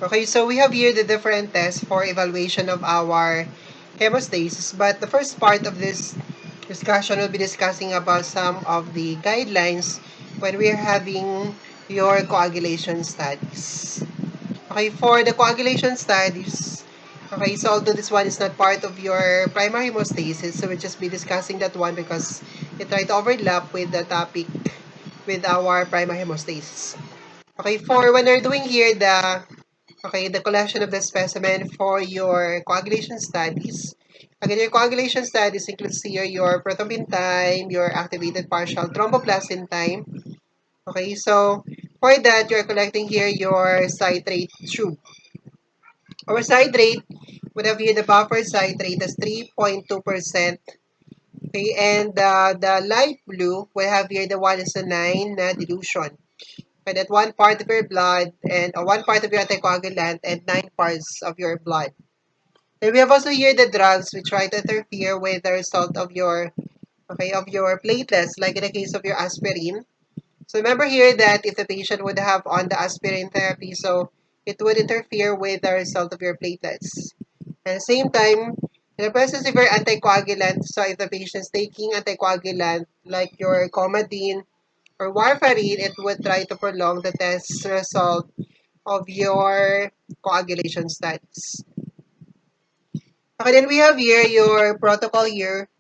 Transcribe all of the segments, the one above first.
Okay, so we have here the different tests for evaluation of our hemostasis. But the first part of this discussion will be discussing about some of the guidelines when we're having your coagulation studies. Okay, for the coagulation studies, okay, so although this one is not part of your primary hemostasis, so we'll just be discussing that one because it try to overlap with the topic with our primary hemostasis. Okay, for when we're doing here the collection of the specimen for your coagulation studies. Again, your coagulation studies includes here your prothrombin time, your activated partial thromboplastin time. Okay, so for that, you're collecting here your citrate tube. Our citrate would have here the buffer citrate as 3.2%. Okay, and the light blue will have here the 1:9 na dilution. Okay, that 1 part of your blood and 1 part of your anticoagulant and 9 parts of your blood. Then we have also here the drugs which try to interfere with the result of your platelets, like in the case of your aspirin. So remember here that if the patient would have on the aspirin therapy, so it would interfere with the result of your platelets. At the same time, in the presence of your anticoagulant, so if the patient is taking anticoagulant like your Coumadin or warfarin, it would try to prolong the test result of your coagulation studies. Okay, then we have here your protocol here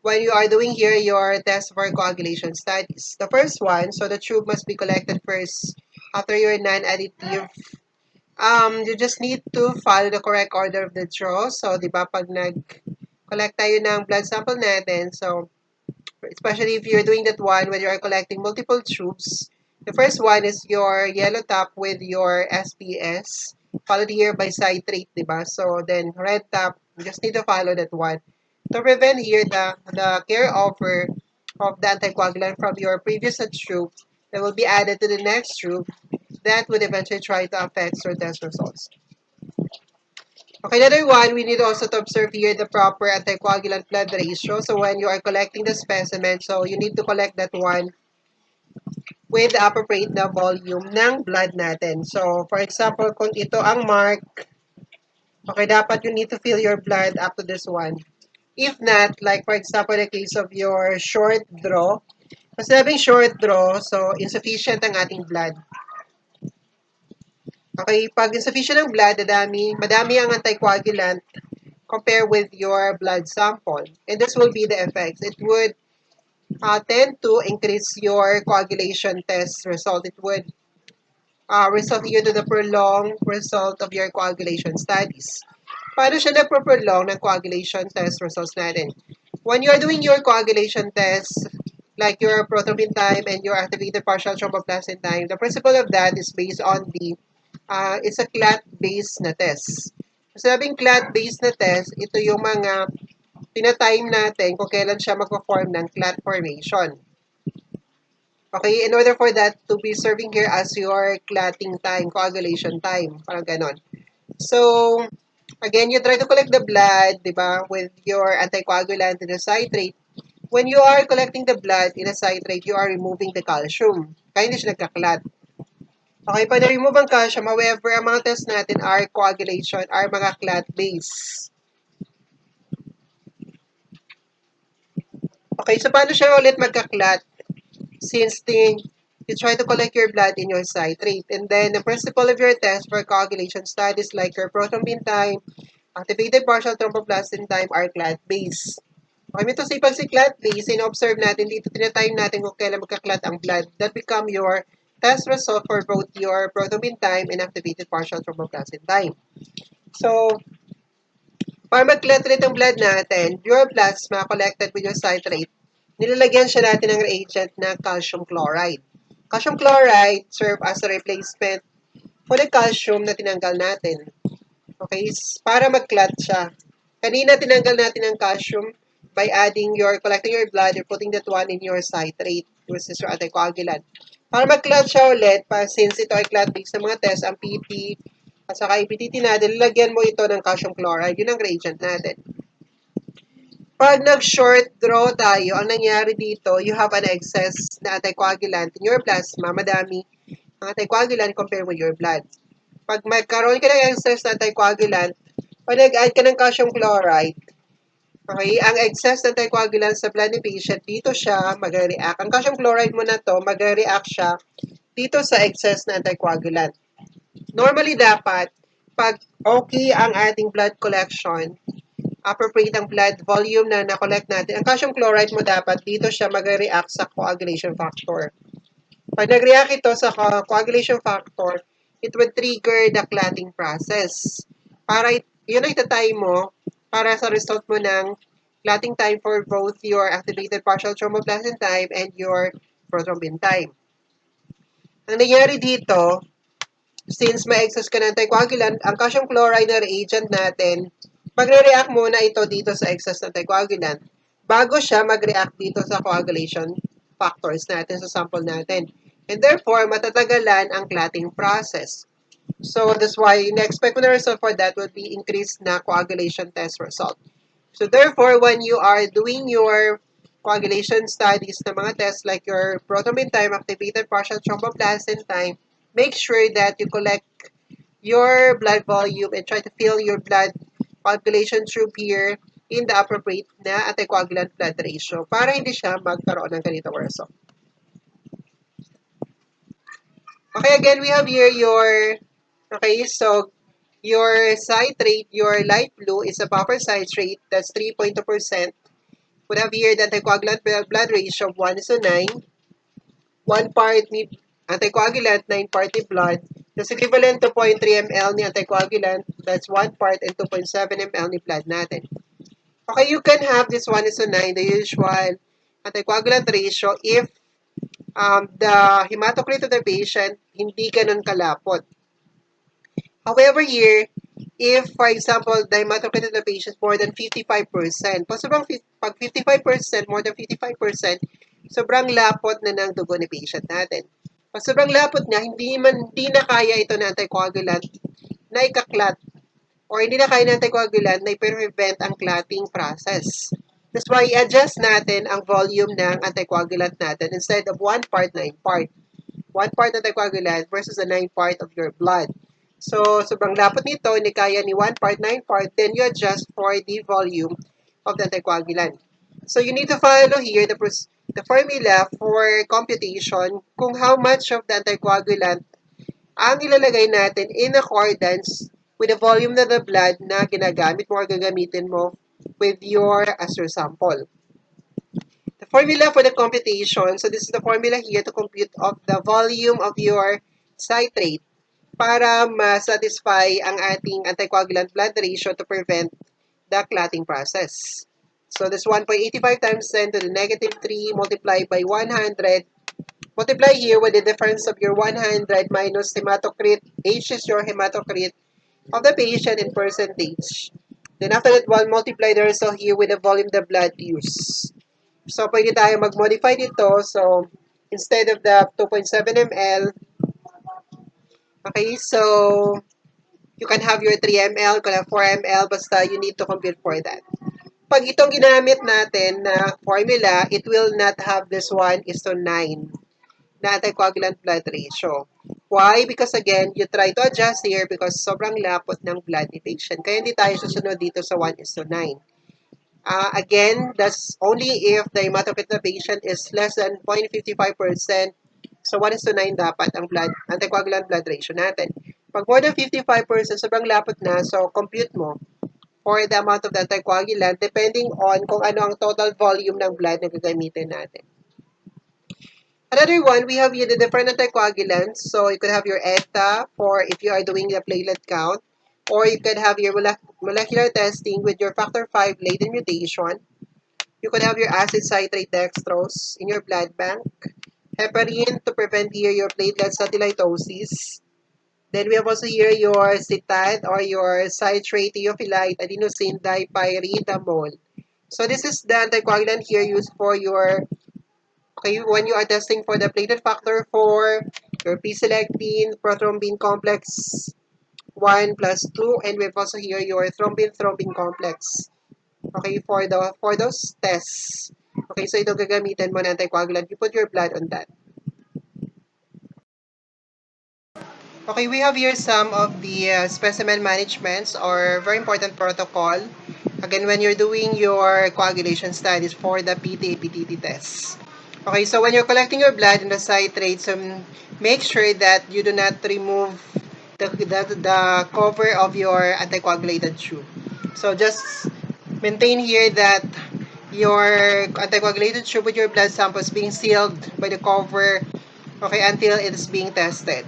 when you are doing here your test for coagulation studies. The first one, so the tube must be collected first after your non-additive. You just need to follow the correct order of the draw. So, di ba, pag nag-collect tayo ng blood sample natin, so, especially if you're doing that one when you are collecting multiple tubes, the first one is your yellow top with your SPS, followed here by citrate, di ba? So, then red top, you just need to follow that one to prevent here the carryover of the anticoagulant from your previous tube that will be added to the next tube that would eventually try to affect your test results. Okay, another one, we need also to observe here the proper anticoagulant blood ratio. So when you are collecting the specimen, so you need to collect that one with the appropriate na volume ng blood natin. So for example, kung ito ang mark, okay, dapat you need to fill your blood up to this one. If not, like for example, the case of your short draw, kasi having short draw, so insufficient ang ating blood. Okay, pag insufficient ang blood, madami ang anticoagulant compare with your blood sample. And this will be the effects. It would tend to increase your coagulation test result. It would result you to the prolonged result of your coagulation studies. Paano siya nagpo-prolong ng coagulation test results natin? When you are doing your coagulation test, like your prothrombin time and your activated partial thromboplastin time, the principle of that is based on it's a clot-based na test. Sabing clot-based na test, ito yung mga tinatime natin kung kailan siya magpo-form ng clot formation. Okay, in order for that to be serving here as your clotting time, coagulation time, parang ganon. So, again, you try to collect the blood, di ba, with your anticoagulant and the citrate. When you are collecting the blood in a citrate, you are removing the calcium. Kaya hindi siya nagkaklat. Okay, pag na-remove ang calcium, however, ang mga test natin are coagulation, are mga clot-based. Okay, so paano siya ulit magka-clot? Since you try to collect your blood in your citrate. And then, the principle of your test for coagulation studies like your prothrombin time, activated partial thromboplastin time are clot-based. Okay, ito pag si clot-based, in-observe natin dito, tinatime natin kung kailan magka-clot ang blood. That become your test result for both your prothrombin time and activated partial thromboplastin time. So, para mag-clot ulit ang blood natin, your plasma collected with your citrate, nilalagyan siya natin ng reagent na calcium chloride. Calcium chloride serve as a replacement for the calcium na tinanggal natin. Okay, para mag-clot siya. Kanina tinanggal natin ang calcium by collecting your blood, you're putting that one in your citrate, which is your anticoagulant. Para mag-clot siya ulit, since ito ay clot-based na mga test, ang PP at saka IPTT natin, lalagyan mo ito ng calcium chloride. Yun ang reagent natin. Pag nag-short draw tayo, ang nangyari dito, you have an excess na anticoagulant in your plasma. Madami ang anticoagulant compared with your blood. Pag magkaroon ka ng excess na anticoagulant, pag nag-add ka ng calcium chloride, okay, ang excess na anticoagulant sa blood ni patient, dito siya mag-react. Ang calcium chloride mo na to, mag-react siya dito sa excess na anticoagulant. Normally dapat, pag okay ang ating blood collection, appropriate ang blood volume na na-collect natin, ang calcium chloride mo dapat dito siya mag-react sa coagulation factor. Pag nag-react ito sa coagulation factor, it would trigger the clotting process. Para yun ay tatay mo para sa result mo ng clotting time for both your activated partial thromboplastin time and your prothrombin time. Ang nangyari dito, since may excess ka ng anticoagulant, ang calcium chloride na reagent natin, magre-react muna ito dito sa excess na anticoagulant bago siya mag-react dito sa coagulation factors natin sa sample natin. And therefore, matatagalan ang clotting process. So that's why in-expect mo na result for that would be increased na coagulation test result. So therefore, when you are doing your coagulation studies na mga tests like your prothrombin time, activated partial thromboplastin time, make sure that you collect your blood volume and try to fill your blood coagulation tube here in the appropriate na anticoagulant blood ratio para hindi siya magkaroon ng ganitong result. Okay, again, we have here your, okay, so your citrate, your light blue is a proper citrate, that's 3.2%. We have here the anticoagulant blood ratio of 1:9. 1 part ni anticoagulant, 9 part ni blood. That's equivalent to 0.3 ml ni anticoagulant, that's 1 part, and 2.7 ml ni blood natin. Okay, you can have this 1:9, the usual anticoagulant ratio if the hematocrit of the patient hindi ganun kalapot. However, here, if, for example, the hematocrit of the patient is more than 55%, pag 55%, more than 55%, sobrang lapot na ng dugo ni patient natin. Pag sobrang lapot niya, hindi na kaya ito ng anticoagulant na ikaklat or hindi na kaya ng anticoagulant na i-prevent ang clotting process. That's why i-adjust natin ang volume ng anticoagulant natin instead of 1 part, 9 part. 1 part anticoagulant versus the 9 part of your blood. So, sobrang lapot nito, hindi kaya ni 1 part, 9 part, then you adjust for the volume of the anticoagulant. So, you need to follow here the formula for computation kung how much of the anticoagulant ang ilalagay natin in accordance with the volume of the blood na ginagamit mo or gagamitin mo with as your sample. The formula for the computation, so this is the formula here to compute of the volume of your citrate para ma-satisfy ang ating anticoagulant blood ratio to prevent the clotting process. So this 1.85 times 10 to the negative 3 multiplied by 100. Multiply here with the difference of your 100 minus hematocrit. H is your hematocrit of the patient in percentage. Then after that one, multiply the result here with the volume of the blood used. So pwede tayo mag-modify dito. So instead of the 2.7 ml, okay, so you can have your 3 ml, you can have 4 ml, basta you need to compute for that. Pag itong ginamit natin na formula, it will not have this 1:9 na anticoagulant blood ratio. Why? Because again, you try to adjust here because sobrang lapot ng blood ni patient. Kaya hindi tayo susunod dito sa 1:9. Again, that's only if the hematocrit of the patient is less than 0.55%. So 1:9 dapat ang anticoagulant blood ratio natin. Pag more than 55%, sobrang lapot na, so compute mo for the amount of the anticoagulant depending on kung ano ang total volume ng blood na gagamitin natin. Another one, we have here the different anticoagulants. So you could have your ETA for if you are doing the platelet count, or you could have your molecular testing with your factor V latent mutation. You could have your acid citrate dextrose in your blood bank. Heparin to prevent here your platelet satelitosis. Then we have also here your citate or your citrate theophylite adenosine dipyridamole. So this is the anticoagulant here used for your, okay, when you are testing for the platelet factor 4, your P-selectin, prothrombin complex 1 plus 2, and we have also here your thrombin complex. Okay, for those tests. Okay, so ito gagamitin mo na anticoagulant. You put your blood on that. Okay, we have here some of the specimen managements or very important protocol. Again, when you're doing your coagulation studies for the PTA-PTT tests. Okay, so when you're collecting your blood in the citrate, so make sure that you do not remove the cover of your anticoagulated tube. So just maintain here that your anticoagulated tube with your blood sample is being sealed by the cover, okay, until it is being tested.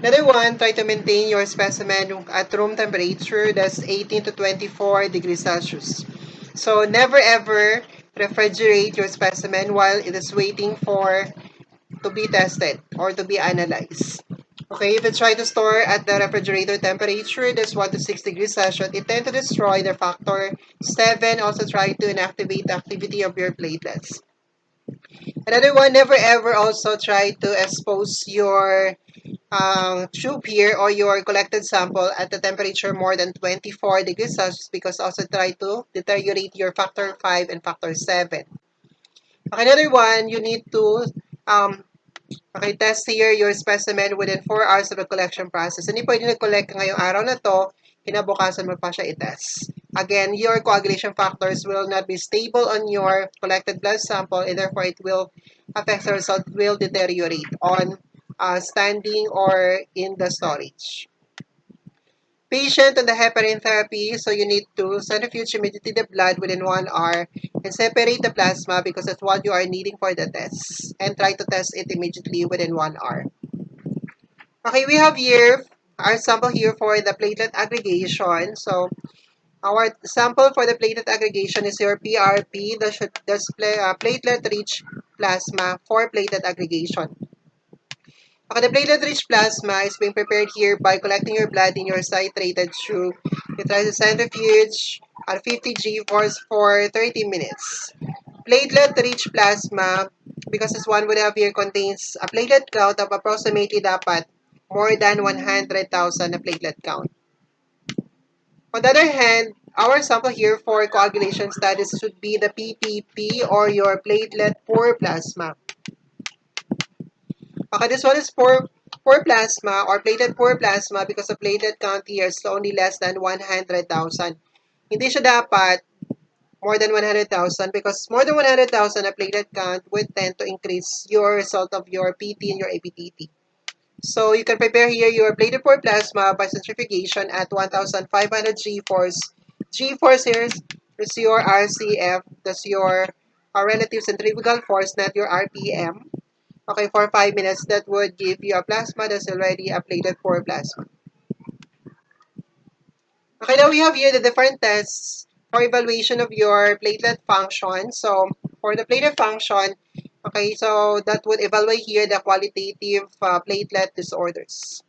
Another one, try to maintain your specimen at room temperature, that's 18 to 24 degrees Celsius. So never ever refrigerate your specimen while it is waiting for to be tested or to be analyzed. Okay, if you try to store at the refrigerator temperature, that's 1 to 6 degrees Celsius, it tends to destroy the factor 7. Also try to inactivate the activity of your platelets. Another one, never ever also try to expose your tube here or your collected sample at the temperature more than 24 degrees Celsius because also try to deteriorate your factor 5 and factor 7. Okay, another one, you need to um, okay, test here your specimen within 4 hours of the collection process. Hindi pwede nag-collect ka ngayong araw na to, kinabukasan mo pa siya i-test. Again, your coagulation factors will not be stable on your collected blood sample and therefore it will affect the result, will deteriorate on standing or in the storage. Patient on the heparin therapy, so you need to centrifuge immediately the blood within 1 hour and separate the plasma because that's what you are needing for the test. And try to test it immediately within 1 hour. Okay, we have here our sample here for the platelet aggregation. So our sample for the platelet aggregation is your PRP, that's platelet-rich plasma for platelet aggregation. Okay, the platelet-rich plasma is being prepared here by collecting your blood in your citrated tube. You try to centrifuge at 50 G-force for 30 minutes. Platelet-rich plasma, because this one would have here contains a platelet count of approximately dapat more than 100,000 na platelet count. On the other hand, our sample here for coagulation studies should be the PPP or your platelet poor plasma. Okay, this one is poor plasma or platelet poor plasma because the platelet count here is only less than 100,000. Hindi siya dapat more than 100,000 because more than 100,000 na platelet count would tend to increase your result of your PT and your APTT. So you can prepare here your platelet poor plasma by centrifugation at 1,500 G-force. G-force here is your RCF, that's your relative centrifugal force, not your RPM. Okay, for 5 minutes, that would give you a plasma that's already a platelet poor plasma. Okay, now we have here the different tests for evaluation of your platelet function. So, for the platelet function, okay, so that would evaluate here the qualitative platelet disorders.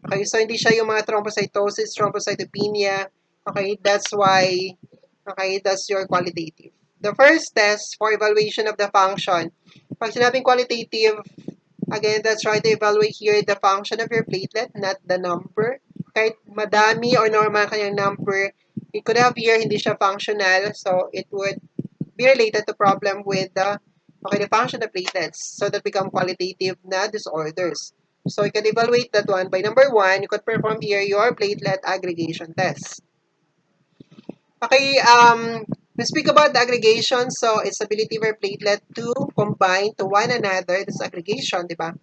Okay, so hindi siya yung mga thrombocytosis, thrombocytopenia. Okay, that's why, okay, that's your qualitative. The first test for evaluation of the function, pag sinabing qualitative, again, that's try to evaluate here the function of your platelet, not the number. Kahit madami or normal kanyang number, it could have here hindi siya functional, so it would be related to problem with the function of platelets. So that become qualitative na disorders. So you can evaluate that one by number 1, you could perform here your platelet aggregation test. Okay, let's speak about the aggregation. So it's ability of your platelet to combine to one another. This aggregation, di ba?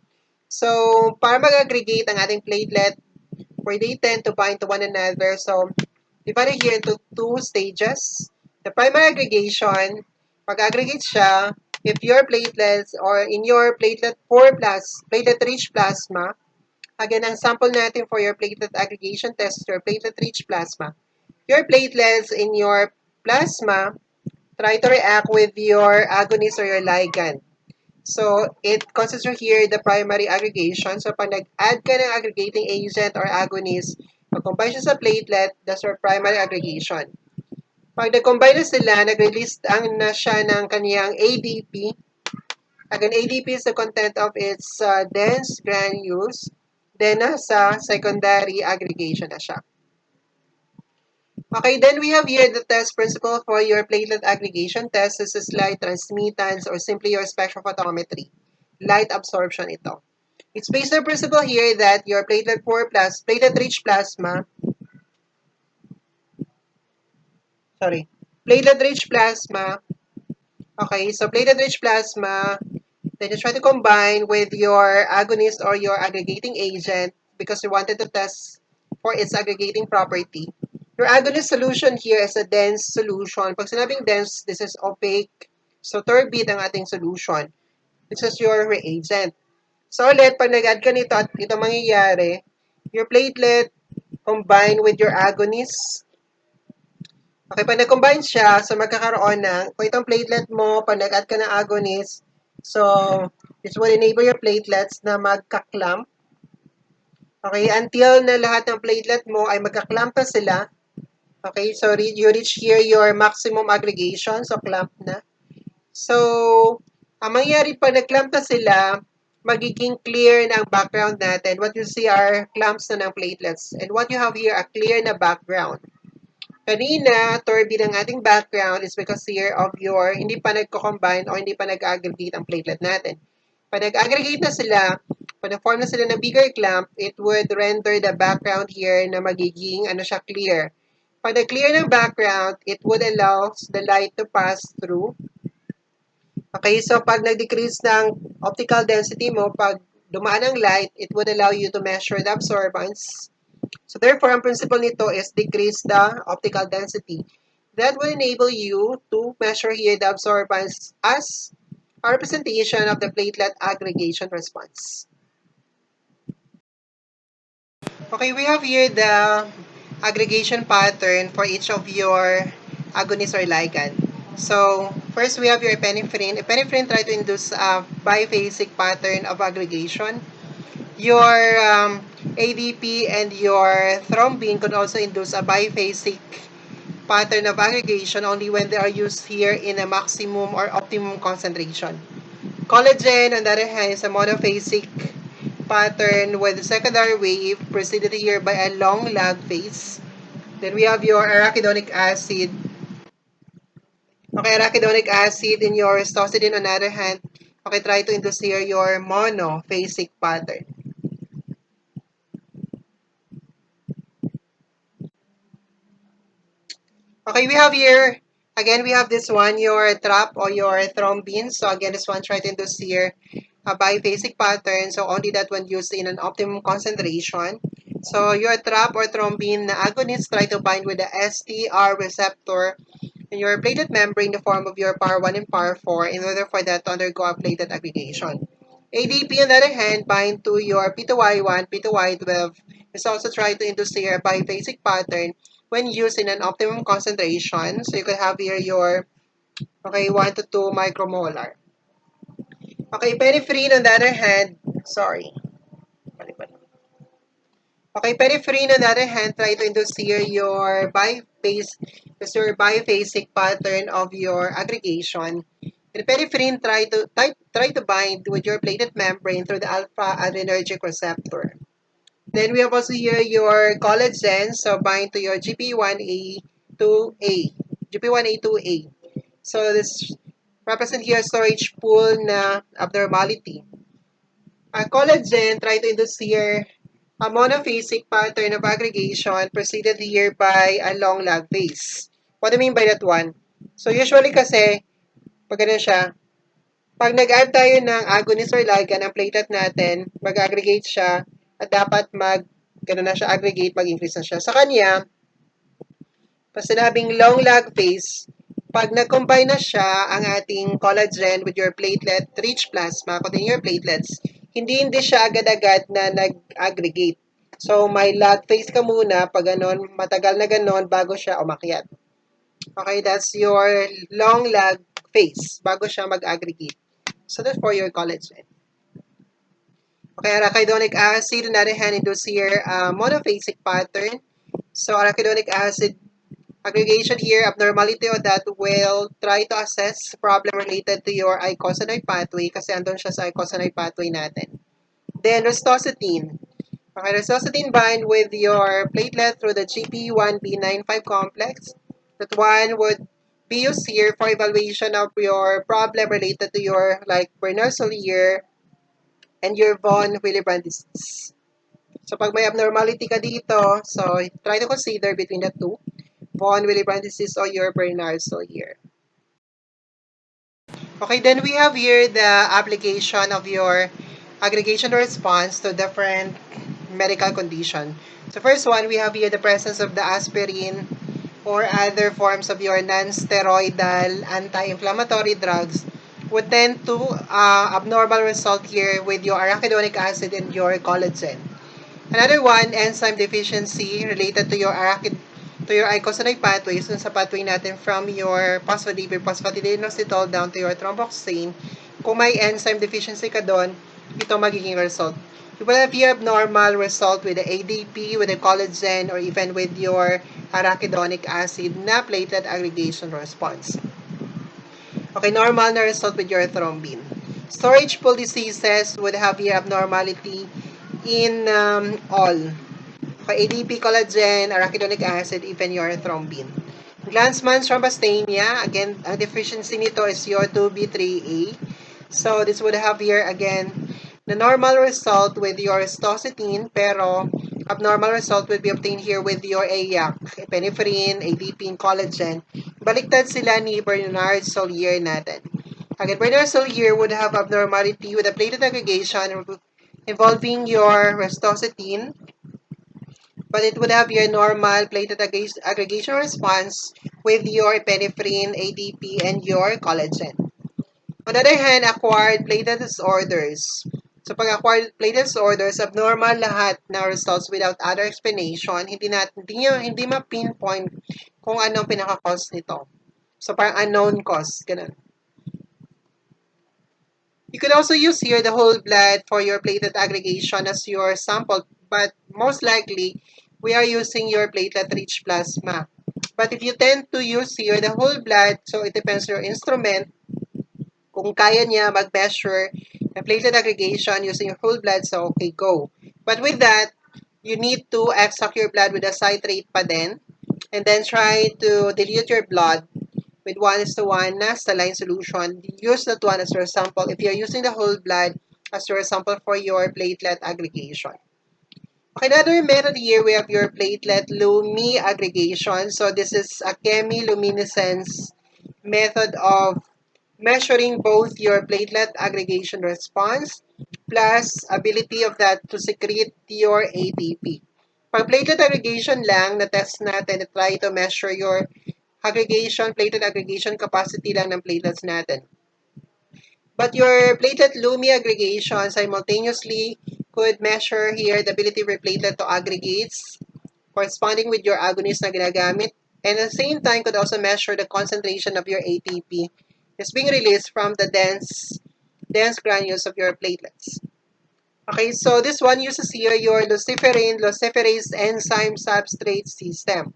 So, para mag-aggregate ang ating platelet, where they tend to bind to one another. So, divided here into 2 stages. The primary aggregation, mag-aggregate siya if your platelets or in your platelet-rich plasma. Again, ang sample natin for your platelet aggregation test is your platelet-rich plasma. Your platelets in your plasma try to react with your agonist or your ligand. So, it considers here the primary aggregation. So, pag nag-add ka ng aggregating agent or agonist, pag-combine siya sa platelet, that's your primary aggregation. Pag nag-combine na sila, nag-release na siya ng kaniyang ADP. Again, ADP is the content of its dense granules. Then, nasa secondary aggregation na siya. Okay, then we have here the test principle for your platelet aggregation test. This is light transmittance or simply your spectrophotometry. Light absorption ito. It's based on the principle here that your platelet-rich plasma, platelet-rich plasma, okay, so platelet-rich plasma, then you try to combine with your agonist or your aggregating agent because you wanted to test for its aggregating property. Your agonist solution here is a dense solution. Pag sinabing dense, this is opaque. So, turbid ang ating solution. This is your reagent. So, ulit, pag nag-add ka nito at ito mangyayari, your platelet combine with your agonist. Okay, pag nag-combine siya, so magkakaroon ng, kung itong platelet mo, pag nag-add ka ng agonist, so this will enable your platelets na magka-clamp. Okay, until na lahat ng platelet mo ay magka-clamp na sila. Okay, so you reach here your maximum aggregation, so clamp na. So, ang mangyayari pag nag-clamp na sila, magiging clear na ang background natin. What you see are clamps na ng platelets. And what you have here, a clear na background. Kanina, turbid ang ating background is because here of your hindi pa nagko-combine o hindi pa nag-aggregate ang platelet natin. Pag nag-aggregate na sila, pag na-form na sila ng bigger clamp, it would render the background here na magiging clear. Pag nag-clear ng background, it would allow the light to pass through. Okay, so pag nag-decrease ng optical density mo, pag dumaan ang light, it would allow you to measure the absorbance. So therefore, ang principle nito is decrease the optical density. That will enable you to measure here the absorbance as a representation of the platelet aggregation response. Okay, we have here the aggregation pattern for each of your agonist or ligand. So, first we have your epinephrine. Epinephrine try to induce a biphasic pattern of aggregation. Your ADP and your thrombin could also induce a biphasic pattern of aggregation only when they are used here in a maximum or optimum concentration. Collagen, on the other hand, is a monophasic pattern with the secondary wave preceded here by a long lag phase. Then we have your arachidonic acid. Okay, arachidonic acid in your histidine, on the other hand, okay, try to induce here your monophasic pattern. Okay, we have here, again, we have this one, your trap or your thrombin. So again, this one, try to induce here a biphasic pattern. So only that when used in an optimum concentration. So your trap or thrombin agonist try to bind with the STR receptor in your platelet membrane in the form of your power 1 and power 4 in order for that to undergo a platelet aggregation. ADP, on the other hand, bind to your P2Y1, P2Y12. It's also try to induce here a biphasic pattern when used in an optimum concentration. So you could have here your 1 to 2 micromolar. Okay, peripherin, on the other hand, Okay, peripherin, on the other hand, try to induce here your biphasic pattern of your aggregation. And peripherin try to bind with your platelet membrane through the alpha adrenergic receptor. Then we have also here your collagen, so bind to your GP1A2A, GP1A2A. So this represent here storage pool na abnormality. Collagen try to induce here a monophasic pattern of aggregation preceded here by a long lag phase. What do I mean by that one? So usually kasi, pag ganun siya, pag nag-add tayo ng agonist or ligand ang platelet natin, mag-aggregate siya at dapat ganun na siya, aggregate, mag-increase na siya. Sa kanya, pag sinabing long lag phase, pag nag-combine na siya ang ating collagen with your platelet-rich plasma, containing your platelets, hindi siya agad-agad na nag-aggregate. So, may lag phase ka muna, pag ganon, matagal na ganon, bago siya umakyat. Okay, that's your long lag phase, bago siya mag-aggregate. So, that's for your collagen. Okay, arachidonic acid, on the other hand, induce here monophasic pattern. So, arachidonic acid aggregation here, abnormality of that will try to assess problem related to your icosanoid pathway kasi andun siya sa icosanoid pathway natin. Then, restositine. Okay, restositine bind with your platelet through the GP1B95 complex. That one would be used here for evaluation of your problem related to your like Berners-Olier and your von Willebrand disease. So pag may abnormality ka dito, so try to consider between the two, von Willebrand disease or your Bernard here. Okay, then we have here the application of your aggregation response to different medical condition. So first one, we have here the presence of the aspirin or other forms of your non-steroidal anti-inflammatory drugs would tend to abnormal result here with your arachidonic acid and your collagen. Another one, enzyme deficiency related to your icosanoid pathways, dun sa pathway natin from your phospholipid phosphatidylinositol down to your thromboxane. Kung may enzyme deficiency ka doon, ito magiging result. You will have your abnormal result with the ADP, with the collagen, or even with your arachidonic acid na platelet aggregation response. Okay, normal na result with your thrombin. Storage pool diseases would have your abnormality in all. Okay, ADP, collagen, arachidonic acid, even your thrombin. Glanzmann's thrombasthenia, again, ang deficiency nito is your 2B3A. So, this would have here, again, the normal result with your stocytine, pero abnormal result would be obtained here with your AYAC, epinephrine, ADP, and collagen. Baliktad sila ni Bernard Solier natin. Again, Bernard Solier would have abnormality with a platelet aggregation involving your stocytine, but it would have your normal platelet aggregation response with your epinephrine, ADP, and your collagen. On the other hand, acquired platelet disorders. So pag acquired platelet disorders, abnormal lahat na results without other explanation. Hindi ma-pinpoint kung anong pinaka-cause nito. So parang unknown cause, ganun. You could also use here the whole blood for your platelet aggregation as your sample, but most likely, we are using your platelet-rich plasma. But if you tend to use here the whole blood, so it depends on your instrument, kung kaya niya mag-measure the platelet aggregation using your whole blood, so okay, go. But with that, you need to extract your blood with a citrate pa din, and then try to dilute your blood with 1:1 na saline solution. Use that one as your sample if you're using the whole blood as your sample for your platelet aggregation. Okay, another method here, we have your platelet lumi aggregation. So this is a chemiluminescence method of measuring both your platelet aggregation response plus ability of that to secrete your ATP. Pag platelet aggregation lang, na-test natin, try to measure your platelet aggregation capacity lang ng platelets natin. But your platelet lumi aggregation simultaneously could measure here the ability of your platelet to aggregates corresponding with your agonist na ginagamit, and at the same time could also measure the concentration of your ATP is being released from the dense granules of your platelets. Okay, so this one uses here your luciferase enzyme substrate system.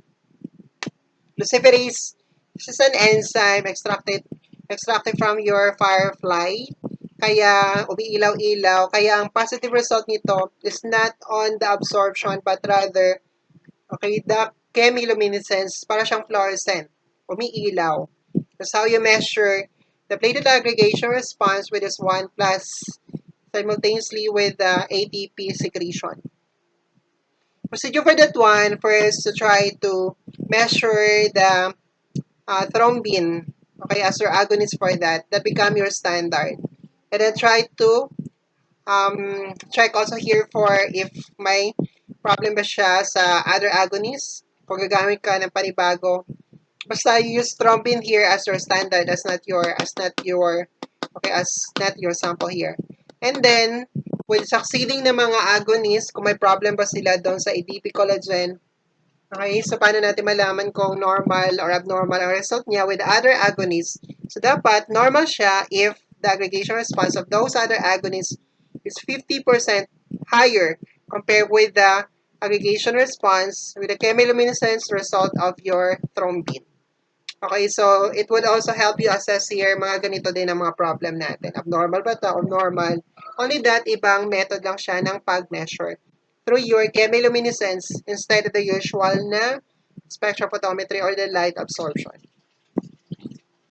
Luciferase, this is an enzyme extracted from your firefly. Kaya umiilaw-ilaw. Kaya ang positive result nito is not on the absorption but rather, okay, the chemiluminescence, para siyang fluorescent. Umiilaw. That's how you measure the platelet aggregation response with this one plus simultaneously with the ATP secretion. Procedure for that one, first to try to measure the thrombin, okay, as your agonist for that become your standard. And then try to check also here for if may problem ba siya sa other agonists. Kung gagamit ka ng panibago, basta you use thrombin here as your standard, as not your sample here. And then, with succeeding na mga agonists, kung may problem ba sila doon sa ADP collagen, okay, so paano natin malaman kung normal or abnormal ang result niya with other agonists? So dapat normal siya if the aggregation response of those other agonists is 50% higher compared with the aggregation response with the chemiluminescence result of your thrombin. Okay, so it would also help you assess here mga ganito din ang mga problem natin. Abnormal ba ito or normal? Only that, ibang method lang siya ng pag-measure through your chemiluminescence instead of the usual na spectrophotometry or the light absorption.